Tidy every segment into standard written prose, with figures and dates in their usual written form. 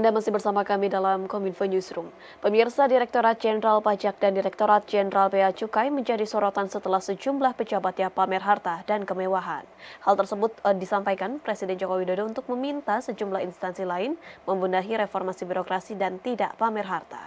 Anda masih bersama kami dalam Kominfo Newsroom. Pemirsa, Direktorat Jenderal Pajak dan Direktorat Jenderal Bea Cukai menjadi sorotan setelah sejumlah pejabatnya pamer harta dan kemewahan. Hal tersebut disampaikan Presiden Joko Widodo untuk meminta sejumlah instansi lain membenahi reformasi birokrasi dan tidak pamer harta.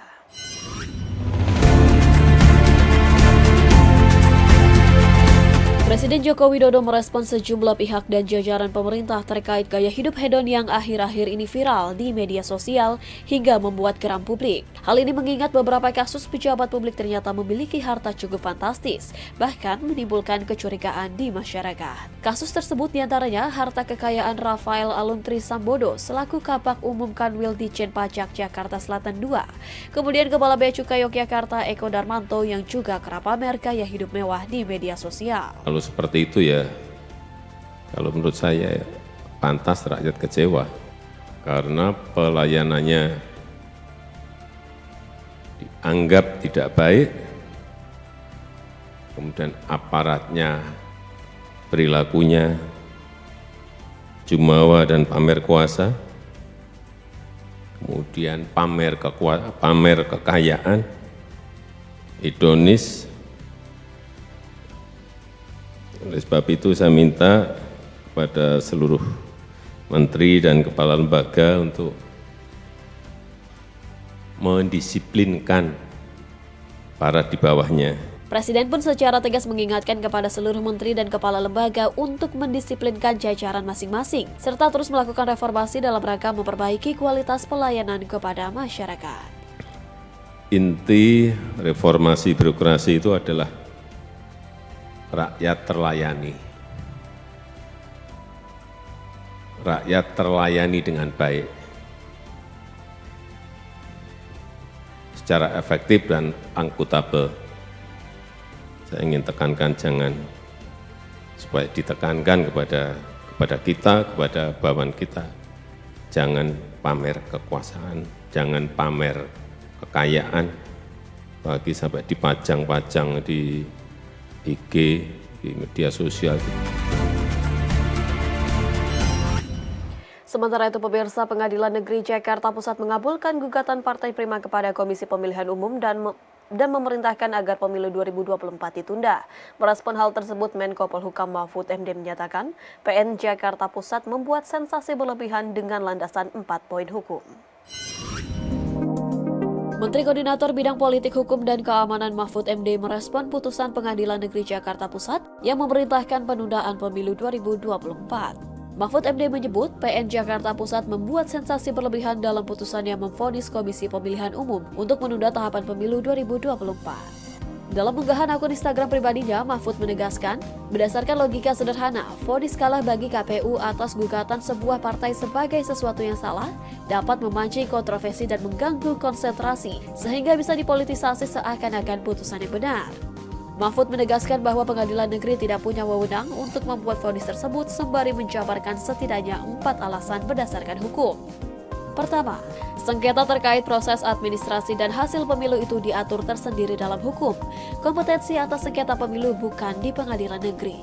Presiden Joko Widodo merespon sejumlah pihak dan jajaran pemerintah terkait gaya hidup hedon yang akhir-akhir ini viral di media sosial hingga membuat geram publik. Hal ini mengingat beberapa kasus pejabat publik ternyata memiliki harta cukup fantastis, bahkan menimbulkan kecurigaan di masyarakat. Kasus tersebut diantaranya harta kekayaan Rafael Aluntri Sambodo selaku Kabak Umum Kanwil Ditjen Pajak Jakarta Selatan II. Kemudian Kepala Bea Cukai Yogyakarta Eko Darmanto yang juga kerap pamer gaya hidup mewah di media sosial. Kalau seperti itu ya, kalau menurut saya ya, pantas rakyat kecewa karena pelayanannya dianggap tidak baik, kemudian aparatnya, perilakunya jumawa dan pamer kuasa, kemudian pamer kekayaan, hedonis. Oleh sebab itu saya minta kepada seluruh menteri dan kepala lembaga untuk mendisiplinkan para di bawahnya. Presiden pun secara tegas mengingatkan kepada seluruh menteri dan kepala lembaga untuk mendisiplinkan jajaran masing-masing, serta terus melakukan reformasi dalam rangka memperbaiki kualitas pelayanan kepada masyarakat. Inti reformasi birokrasi itu adalah rakyat terlayani. Rakyat terlayani dengan baik, secara efektif dan akuntabel. Saya ingin tekankan supaya ditekankan kepada kita, kepada bawahan kita. Jangan pamer kekuasaan, jangan pamer kekayaan, bagi sampai dipajang-pajang di IG, di media sosial. Sementara itu, pemirsa, Pengadilan Negeri Jakarta Pusat mengabulkan gugatan Partai Prima kepada Komisi Pemilihan Umum dan memerintahkan agar pemilu 2024 ditunda. Merespon hal tersebut, Menko Polhukam Mahfud MD menyatakan PN Jakarta Pusat membuat sensasi berlebihan dengan landasan 4 poin hukum. Menteri Koordinator Bidang Politik Hukum dan Keamanan Mahfud MD merespon putusan Pengadilan Negeri Jakarta Pusat yang memerintahkan penundaan pemilu 2024. Mahfud MD menyebut PN Jakarta Pusat membuat sensasi berlebihan dalam putusan yang memvonis Komisi Pemilihan Umum untuk menunda tahapan pemilu 2024. Dalam unggahan akun Instagram pribadinya, Mahfud menegaskan, berdasarkan logika sederhana, vonis kalah bagi KPU atas gugatan sebuah partai sebagai sesuatu yang salah dapat memancing kontroversi dan mengganggu konsentrasi, sehingga bisa dipolitisasi seakan-akan putusan yang benar. Mahfud menegaskan bahwa Pengadilan Negeri tidak punya wewenang untuk membuat vonis tersebut sembari menjabarkan setidaknya 4 alasan berdasarkan hukum. Pertama, sengketa terkait proses administrasi dan hasil pemilu itu diatur tersendiri dalam hukum. Kompetensi atas sengketa pemilu bukan di Pengadilan Negeri.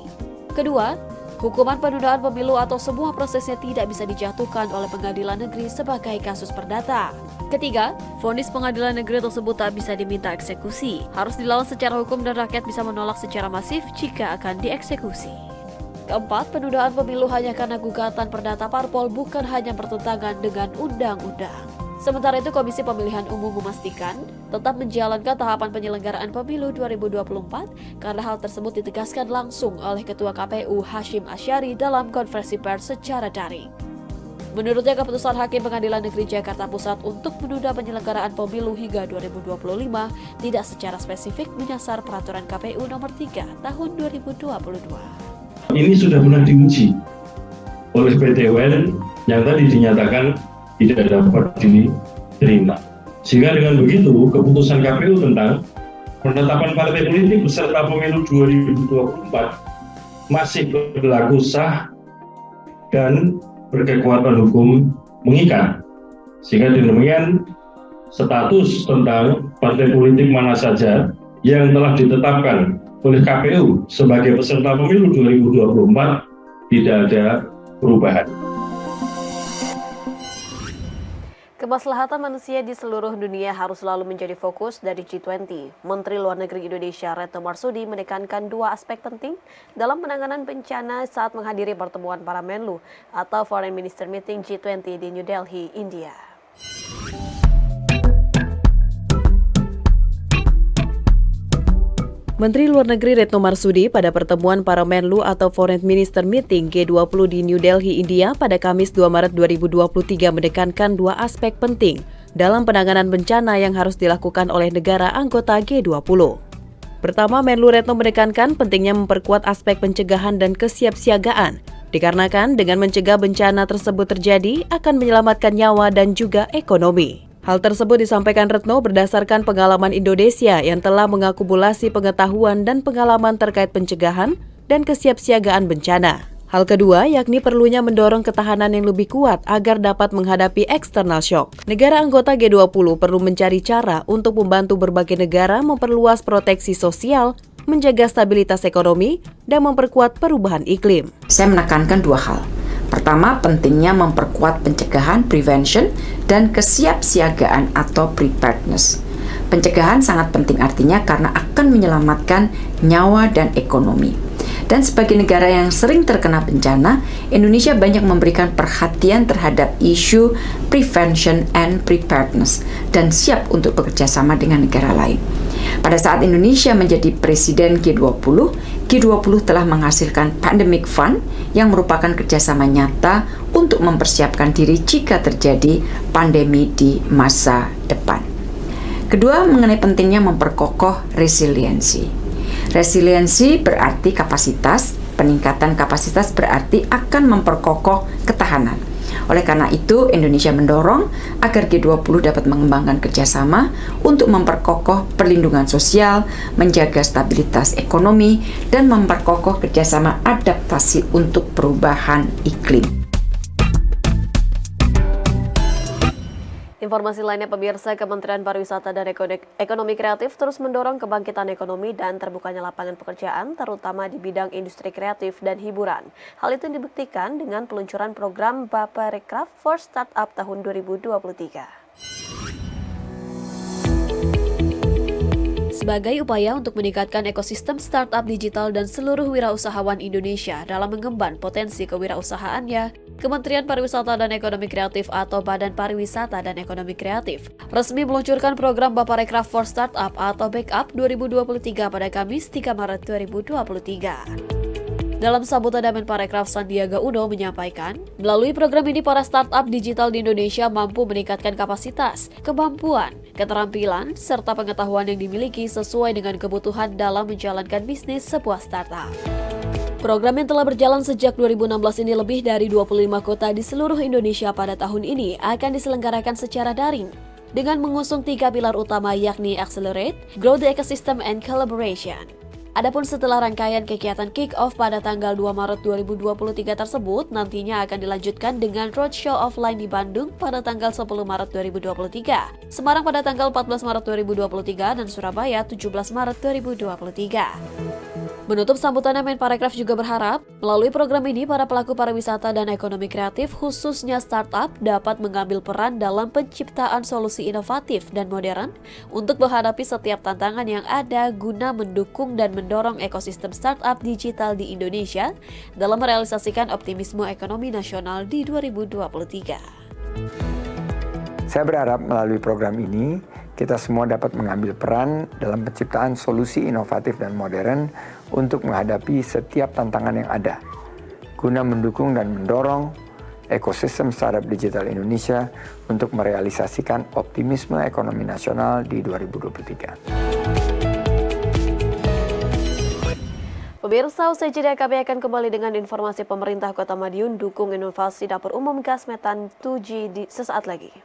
Kedua, hukuman penundaan pemilu atau semua prosesnya tidak bisa dijatuhkan oleh Pengadilan Negeri sebagai kasus perdata. Ketiga, vonis Pengadilan Negeri tersebut tak bisa diminta eksekusi. Harus dilawan secara hukum dan rakyat bisa menolak secara masif jika akan dieksekusi. Keempat, penundaan pemilu hanya karena gugatan perdata parpol bukan hanya bertentangan dengan undang-undang. Sementara itu, Komisi Pemilihan Umum memastikan tetap menjalankan tahapan penyelenggaraan pemilu 2024 karena hal tersebut ditegaskan langsung oleh Ketua KPU Hashim Asyari dalam konferensi pers secara daring. Menurutnya, keputusan Hakim Pengadilan Negeri Jakarta Pusat untuk menunda penyelenggaraan pemilu hingga 2025 tidak secara spesifik menyasar peraturan KPU nomor 3 tahun 2022. Ini sudah pernah diuji oleh PT UN yang tadi dinyatakan tidak dapat diterima. Sehingga dengan begitu, keputusan KPU tentang penetapan partai politik beserta pemilu 2024 masih berlaku sah dan berkekuatan hukum mengikat. Sehingga demikian, status tentang partai politik mana saja yang telah ditetapkan oleh KPU sebagai peserta pemilu 2024 tidak ada perubahan. Kemaslahatan manusia di seluruh dunia harus selalu menjadi fokus dari G20. Menteri Luar Negeri Indonesia Retno Marsudi menekankan dua aspek penting dalam penanganan bencana saat menghadiri pertemuan para Menlu atau Foreign Minister Meeting G20 di New Delhi, India. Menteri Luar Negeri Retno Marsudi pada pertemuan para Menlu atau Foreign Minister Meeting G20 di New Delhi, India pada Kamis 2 Maret 2023 menekankan dua aspek penting dalam penanganan bencana yang harus dilakukan oleh negara anggota G20. Pertama, Menlu Retno menekankan pentingnya memperkuat aspek pencegahan dan kesiapsiagaan, dikarenakan dengan mencegah bencana tersebut terjadi akan menyelamatkan nyawa dan juga ekonomi. Hal tersebut disampaikan Retno berdasarkan pengalaman Indonesia yang telah mengakumulasi pengetahuan dan pengalaman terkait pencegahan dan kesiapsiagaan bencana. Hal kedua yakni perlunya mendorong ketahanan yang lebih kuat agar dapat menghadapi external shock. Negara anggota G20 perlu mencari cara untuk membantu berbagai negara memperluas proteksi sosial, menjaga stabilitas ekonomi, dan memperkuat perubahan iklim. Saya menekankan dua hal. Pertama, pentingnya memperkuat pencegahan, prevention, dan kesiapsiagaan atau preparedness. Pencegahan sangat penting artinya karena akan menyelamatkan nyawa dan ekonomi. Dan sebagai negara yang sering terkena bencana, Indonesia banyak memberikan perhatian terhadap isu prevention and preparedness dan siap untuk bekerja sama dengan negara lain. Pada saat Indonesia menjadi presiden G20, G20 telah menghasilkan Pandemic Fund yang merupakan kerjasama nyata untuk mempersiapkan diri jika terjadi pandemi di masa depan. Kedua, mengenai pentingnya memperkokoh resiliensi. Resiliensi berarti kapasitas, peningkatan kapasitas berarti akan memperkokoh ketahanan. Oleh karena itu, Indonesia mendorong agar G20 dapat mengembangkan kerjasama untuk memperkokoh perlindungan sosial, menjaga stabilitas ekonomi, dan memperkokoh kerjasama adaptasi untuk perubahan iklim. Informasi lainnya pemirsa, Kementerian Pariwisata dan Ekonomi Kreatif terus mendorong kebangkitan ekonomi dan terbukanya lapangan pekerjaan terutama di bidang industri kreatif dan hiburan. Hal itu dibuktikan dengan peluncuran program Baparekraf for Startup tahun 2023. Sebagai upaya untuk meningkatkan ekosistem startup digital dan seluruh wirausahawan Indonesia dalam mengemban potensi kewirausahaannya, Kementerian Pariwisata dan Ekonomi Kreatif atau Badan Pariwisata dan Ekonomi Kreatif resmi meluncurkan program Baparekraf for Startup atau Backup 2023 pada Kamis 3 Maret 2023. Dalam sambutan Menparekraf Sandiaga Uno menyampaikan, melalui program ini para startup digital di Indonesia mampu meningkatkan kapasitas, kemampuan, keterampilan, serta pengetahuan yang dimiliki sesuai dengan kebutuhan dalam menjalankan bisnis sebuah startup. Program yang telah berjalan sejak 2016 ini lebih dari 25 kota di seluruh Indonesia pada tahun ini akan diselenggarakan secara daring dengan mengusung 3 pilar utama yakni Accelerate, Grow the Ecosystem, and Collaboration. Adapun setelah rangkaian kegiatan kick-off pada tanggal 2 Maret 2023 tersebut, nantinya akan dilanjutkan dengan roadshow offline di Bandung pada tanggal 10 Maret 2023, Semarang pada tanggal 14 Maret 2023, dan Surabaya 17 Maret 2023. Menutup sambutannya, Menparekraf juga berharap melalui program ini para pelaku pariwisata dan ekonomi kreatif khususnya startup dapat mengambil peran dalam penciptaan solusi inovatif dan modern untuk menghadapi setiap tantangan yang ada guna mendukung dan mendorong ekosistem startup digital di Indonesia dalam merealisasikan optimisme ekonomi nasional di 2023. Saya berharap melalui program ini kita semua dapat mengambil peran dalam penciptaan solusi inovatif dan modern untuk menghadapi setiap tantangan yang ada, guna mendukung dan mendorong ekosistem startup digital Indonesia untuk merealisasikan optimisme ekonomi nasional di 2023. Pemirsa, usai jeda kami akan kembali dengan informasi pemerintah Kota Madiun dukung inovasi dapur umum gas metan 2G sesaat lagi.